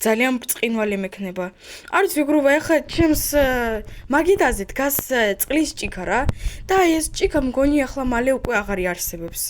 ძალიან ბრწყინვალე მექნება. არ ვიცი როგორ ახლა ჩემს მაგიდაზე დგას წყლის ჭიქა რა და ეს ჭიქა მგონი ახლა მალე უკვე აღარ იარსებებს.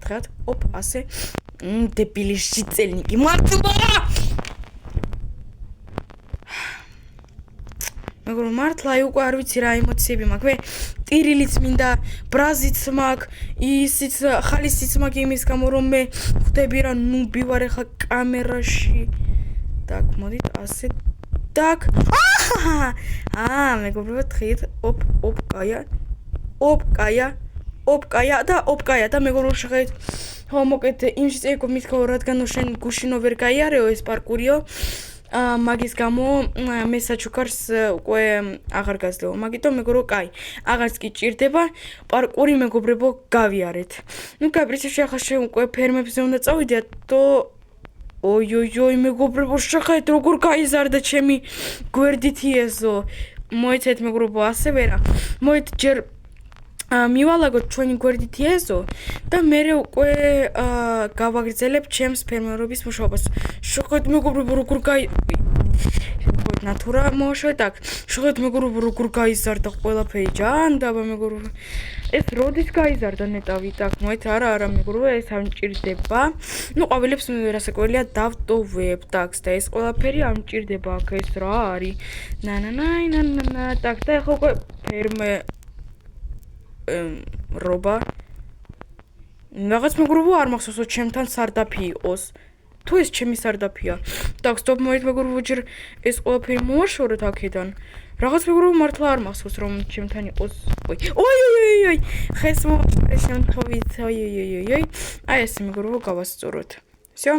თხათ, ოპ, ასე. დებილი შიწელნიკი, მართლა! მაგრამ მართლა უკვე არ ვიცი რა ემოციები მაქვს. ტირილიც მინდა, ბრაზიც მაქვს, ისიც ხალისიც მაქვს იმის გამო რომ მე ხვდები რა ნუბი ვარ ახლა კამერაში. Так, მოდით ასე. Так. მეგობრებო, თხით, ოპ, კაია. ოპ, კაია და მეგობრებო შეხედეთ. ხო, მოკეთ იმში წეიკო მითქო რადგან შენ გუშინო ვერ გაიარეო ეს პარკურიო. მაგის გამო მე საჩუქარს უკვე აღარ გაძლევ. მაგიტომ მეგობრო, კაი, აღარც კი ჭირდება პარკური მეგობრებო გავიარეთ. ნუ გაბრიცებში ახლა შენ უკვე ფერმებზე უნდა წავიდე და ой-ой-ой მეგობრებო შეხედეთ როგორ გაიზარდა ჩემი გვერდითი ეზო. მოიცეთ მეგობრებო ასევე რა. მოით ჯერ მივალაგოთ ჩვენი გვერდითი ეზო და მე უკვე გავაგრძელებ ჩემს ფერმერობის მუშაობას. შეხედეთ მეგობრებო როგორ ნატურა მოშე так. შეხედეთ მეგობრებო როგორ გაიზარდა ყველაფერი ჯანდაბა მეგობრებო. ეს როდის გაიზარდა ნეტავი так. მოით არა მეგობრებო ეს არ მჭირდება. ნუ ყვავილებს რასაკვირველია დავტოვებ так და ეს ყველაფერი არ მჭირდება აქ ეს რა არის. ნანანაი так და ახლა უკვე ფერმე რობა რაღაც მეგობრებო არ მახსოვს ჩემთან სარდაფი იყოს თუ ეს ჩემი სარდაფია так სტოპ მოით მეგობრებო ჯერ ეს ყველაფერი მოაშორეთ აქედან რაღაც მეგობრებო მართლა არ მახსოვს რომ ჩემთან იყოს ой ხეს მოაშორე შემთხვევით ой აი ეს მეგობრებო გავასწოროთ всё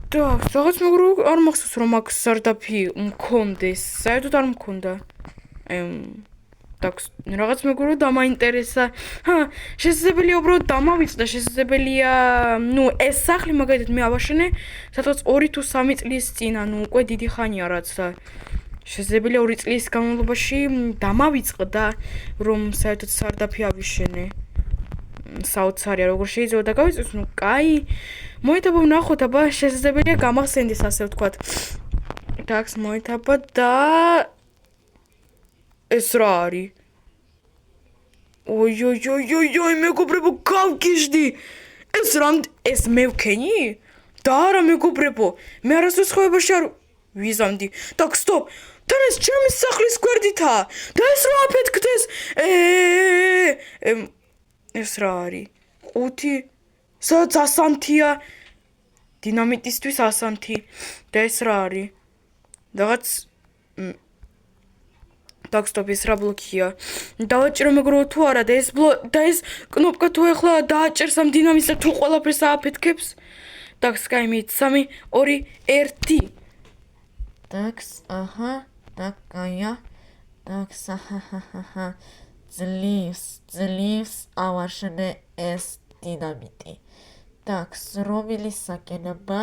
так რაღაც მეგობრებო არ მახსოვს რომ აქ სარდაფი მქონდეს საერთოდ არ მქონდა так რაღაც მეგობრებო დამაინტერესა შესაძლებელია უბრალოდ დამავიწყდა შესაძლებელია ნუ ეს სახლი მაგალითად მე ავაშენე სადღაც 2 თუ 3 წლის წინ ანუ უკვე დიდი ხანია რაც და შესაძლებელია 2 წლის განმავლობაში დამავიწყდა რომ საერთოდ სარდაფი ავიშენე საოცარია როგორ შეიძლება და გავიწევს ნუ კაი მოითაბა ვნახოთ აბა შესაძლებელია გამახსენდეს ასე ვთქვათ так მოითაბა და ეს რა არის? ой მეგობრებო, გავგიჟდი. ეს ეს მე ვქენი? და არა მეგობრებო, მე არასდროს ხოვებაში არ ვიზამდი. так სტოპ. თან ეს ჩემი სახლის გვერდითაა. და ეს რა აფეთქდეს? ეს რა არის? 5 სადაც ასანთია. დინამიტისთვის ასანთი. და ეს რა არის? რაღაც так стоп ეს რა ბლოკია დავაჭირო მეგობრებო თუ არა და ეს კნოპკა თუ ახლა დააჭერს ამ დინამიტს თუ ყველაფერს ააფეთქებს так скаймით 3 2 1 так აჰა так კაია так აჰა ძლივს ავაშენე ეს დინამიტი так რომელი საკენება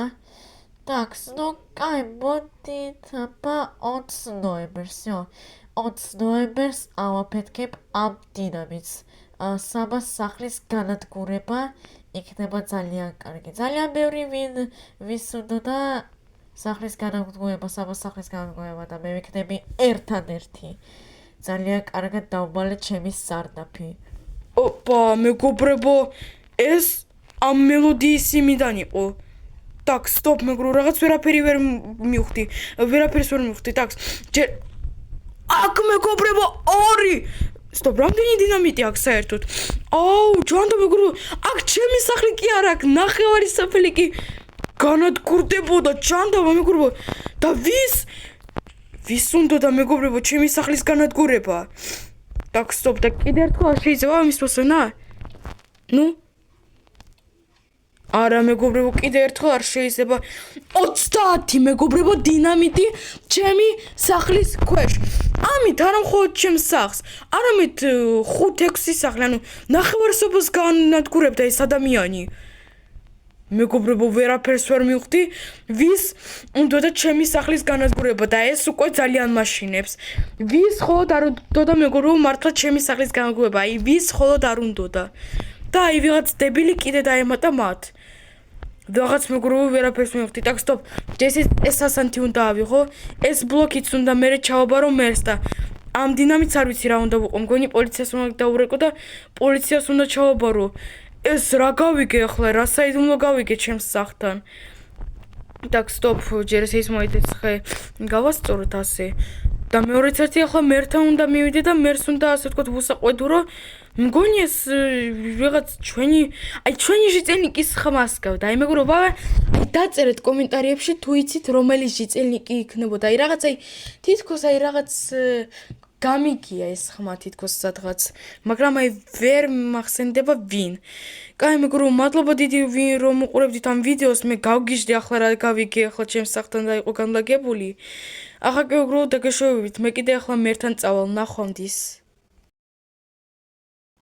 так ну კაი მოდით აბა 20 ნოემბერსიო 20 ნოემბერს ავაფეთქებ ამ დინამიტს. საბას სახლის განადგურება იქნება ძალიან კარგი. ძალიან ბევრი ვის უნდა სახლის განადგურება, საბას სახლის განადგურება და მე ვიქნები ერთადერთი. ძალიან კარგად დავვალე ჩემი სარდაფი. ოპა, მეგობრებო, ეს ამ მელოდიის იმიდან იყო. так, стоп, მეგრო, რაღაც ვერაფერი ვერ მივხვდი. ვერაფერს ვერ მივხვდი. так, ჯერ აქ მეგობრებო 2 სტოპ რამდენი დინამიტი აქვს საერთოდ აუ ჯანდაბა მეგობრებო აქ ჩემი სახლი კი არ აქვს ნახევარი საფელი კი განადგურდებოდა ჯანდაბა მეგობრებო და ვის უნდა და მეგობრებო ჩემი სახლის განადგურება так სტოპ და კიდე ერთხელ შეიძლება ამის მოსვენა ნუ არა მეგობრებო კიდე ერთხელ არ შეიძლება 30 მეგობრებო დინამიტი ჩემი სახლის ქვეშ ამით არა მხოლოდ ჩემს სახლს არამედ 5-6 სახლი ანუ ნახევარსოფლს განადგურებდა ეს ადამიანი მეგობრებო ვერაფერს ვერ მივხვდი ვის უნდა და ჩემი სახლის განადგურება და ეს უკვე ძალიან მაშინებს ვის ხოლოდ არ უნდა და მეგობრებო მართლა ჩემი სახლის განადგურება აი ვის ხოლოდ არ უნდა და აი ვიღაც დებილი კიდე დაემატა მათ რაღაც მეგობრებო ვერაფერს მივხვდი. так, stop. ეს სასანთი უნდა ავიღო. ეს ბლოკიც უნდა მე ჩავაბარო მერს და ამ დინამიტს არ ვიცი რა უნდა ვიყო. მგონი პოლიციას უნდა დაურეკო და პოლიციას უნდა ჩავაბარო. ეს რა გავიგე ახლა, რა საიდუმლო გავიგე ჩემს სახლთან. так, stop. ჯერ ეს მოიტეც ხე. გავასწოროთ ასე. და მეორეც ერთი ახლა მერთან უნდა მივიდე და მერს უნდა ასე ვთქვათ ვუსაყვედო რომ მგონი ეს რაღაც ჩვენი ჟიწელნიკის ხმას გავდა. აი მეგობრებო, დაწერეთ კომენტარებში თუ იცით რომელი ჟიწელნიკი იქნებოდა. აი რაღაც თითქოს რაღაც გამიგია ეს ხმა თითქოს სადღაც, მაგრამ აი ვერ მახსენდება ვინ. კაი მეგობრებო, მადლობა დიდი ვინ რომ უყურებდით ამ ვიდეოს. მე გავგიჟდი ახლა რა გავიგე ახლა ჩემს სახლთან და იყო განლაგებული. ახლა მეგობრებო, დაგეშოვებით. მე კიდე ახლა მერთან წავალ ნახვამდის.